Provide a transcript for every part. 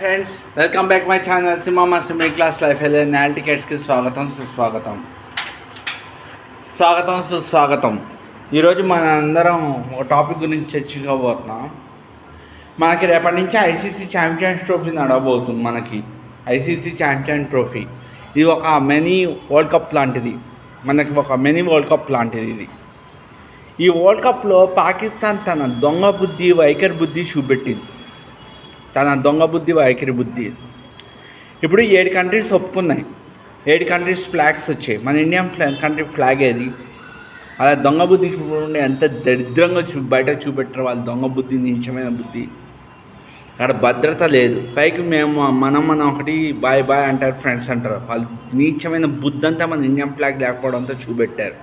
Friends, welcome back my channel సింహమ్మ సిమీ class life నాల్ టికెట్స్కి సుస్వాగతం. ఈరోజు మన అందరం ఒక టాపిక్ గురించి చర్చించబోతున్నాం. మనకి రేపటి నుంచి ఐసీసీ ఛాంపియన్స్ ట్రోఫీ నడవబోతుంది. ఐసీసీ ఛాంపియన్ ట్రోఫీ ఇది ఒక మినీ వరల్డ్ కప్ లాంటిది. ఇది ఈ వరల్డ్ కప్లో పాకిస్తాన్ తన దొంగ బుద్ధి వైఖరి బుద్ధి చూపెట్టింది. ఇప్పుడు 7 కంట్రీస్ ఒప్పుకున్నాయి. 7 కంట్రీస్ ఫ్లాగ్స్ వచ్చాయి. మన ఇండియన్ కంట్రీ ఫ్లాగ్ ఏది? అలా దొంగ బుద్ధి చూపకుండా ఎంత దరిద్రంగా బయట చూపెట్టారు వాళ్ళు. దొంగ బుద్ధి, నీచమైన బుద్ధి. అక్కడ భద్రత లేదు. పైకి మనం ఒకటి బాయ్ అంటారు, ఫ్రెండ్స్ అంటారు. వాళ్ళు నీచమైన బుద్ధి అంతా మన ఇండియన్ ఫ్లాగ్ లేకపోవడంతో చూపెట్టారు.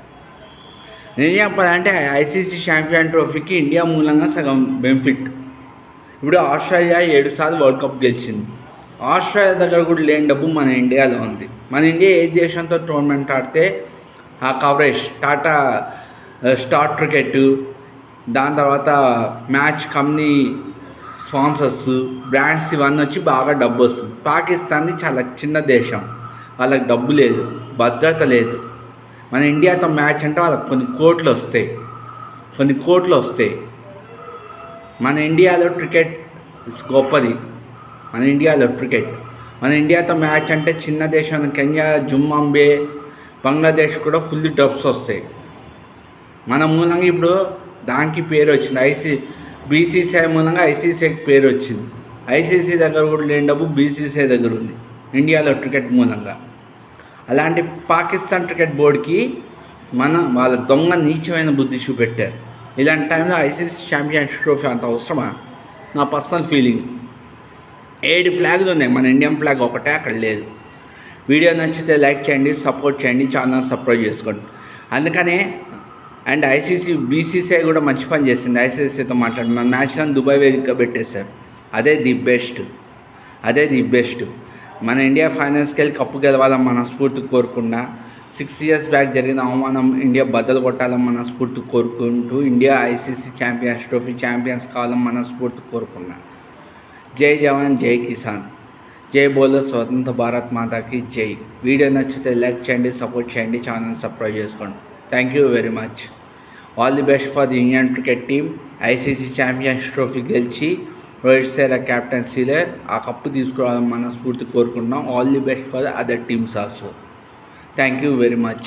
నేను చెప్పాలంటే ఐసీసీ ఛాంపియన్ ట్రోఫీకి ఇండియా మూలంగా సగం బెనిఫిట్. ఇప్పుడు ఆస్ట్రేలియా 7 సార్లు వరల్డ్ కప్ గెలిచింది. ఆస్ట్రేలియా దగ్గర కూడా లేని డబ్బు మన ఇండియాలో ఉంది. మన ఇండియా ఏ దేశంతో టోర్నమెంట్ ఆడితే ఆ కవరేజ్, టాటా స్టార్ క్రికెట్, దాని తర్వాత మ్యాచ్ కంపెనీ స్పాన్సర్స్, బ్రాండ్స్ ఇవన్నీ వచ్చి బాగా డబ్బు వస్తుంది. పాకిస్తాన్ది చాలా చిన్న దేశం, వాళ్ళకి డబ్బు లేదు, భద్రత లేదు. మన ఇండియాతో మ్యాచ్ అంటే వాళ్ళకి కొన్ని కోట్లు వస్తాయి. మన ఇండియాలో క్రికెట్ గొప్పది. మన ఇండియాతో మ్యాచ్ అంటే చిన్న దేశం కెన్యా, జింబాబ్వే, బంగ్లాదేశ్ కూడా ఫుల్ డబ్స్ వస్తాయి. మన మూలంగా ఇప్పుడు దానికి పేరు వచ్చింది. బీసీసీఐ మూలంగా ఐసీసీఐకి పేరు వచ్చింది. ఐసీసీ దగ్గర కూడా లేని డబ్బు బీసీసీఐ దగ్గర ఉంది ఇండియాలో క్రికెట్ మూలంగా. అలాంటి పాకిస్తాన్ క్రికెట్ బోర్డుకి వాళ్ళ దొంగ నీచమైన బుద్ధి చూపెట్టారు. ఇలాంటి టైంలో ఐసీసీ ఛాంపియన్స్ ట్రోఫీ అంత అవసరమా? నా పర్సనల్ ఫీలింగ్. 7 ఫ్లాగ్లు ఉన్నాయి, మన ఇండియన్ ఫ్లాగ్ ఒకటే అక్కడ లేదు. వీడియో నచ్చితే లైక్ చేయండి, సపోర్ట్ చేయండి, ఛానల్ సబ్స్క్రైబ్ చేసుకోండి. అందుకనే బీసీసీఐ కూడా మంచి పని చేసింది. ఐసీసీతో మాట్లాడి మన మ్యాచ్లను దుబాయ్ వేదికగా పెట్టేశారు. అదే ది బెస్ట్. మన ఇండియా ఫైనల్స్కి వెళ్ళి కప్పు గెలవాలని మనస్ఫూర్తి కోరుకున్నా. 6 years బ్యాక్ జరిగిన అవమానం ఇండియా బద్దలు కొట్టాలని మనస్ఫూర్తి కోరుకుంటూ India ICC champions trophy champions కావాలని మనస్ఫూర్తి కోరుకున్నా. జై జవాన్, జై కిసాన్, జై బోలో స్వతంత్ర భారత్ మాతాకి జై. వీడియో నచ్చితే లైక్ చేయండి, సపోర్ట్ చేయండి, ఛానల్ సబ్స్క్రైబ్ చేసుకోండి. Thank you very much. All the best for the Indian cricket team. ICC champions trophy గెలిచి రోహిత్ శర్మ క్యాప్టెన్సీలో ఆ కప్పు తీసుకురావాలని మనస్ఫూర్తి కోరుకుంటున్నాం. All the best for other teams also. Thank you very much.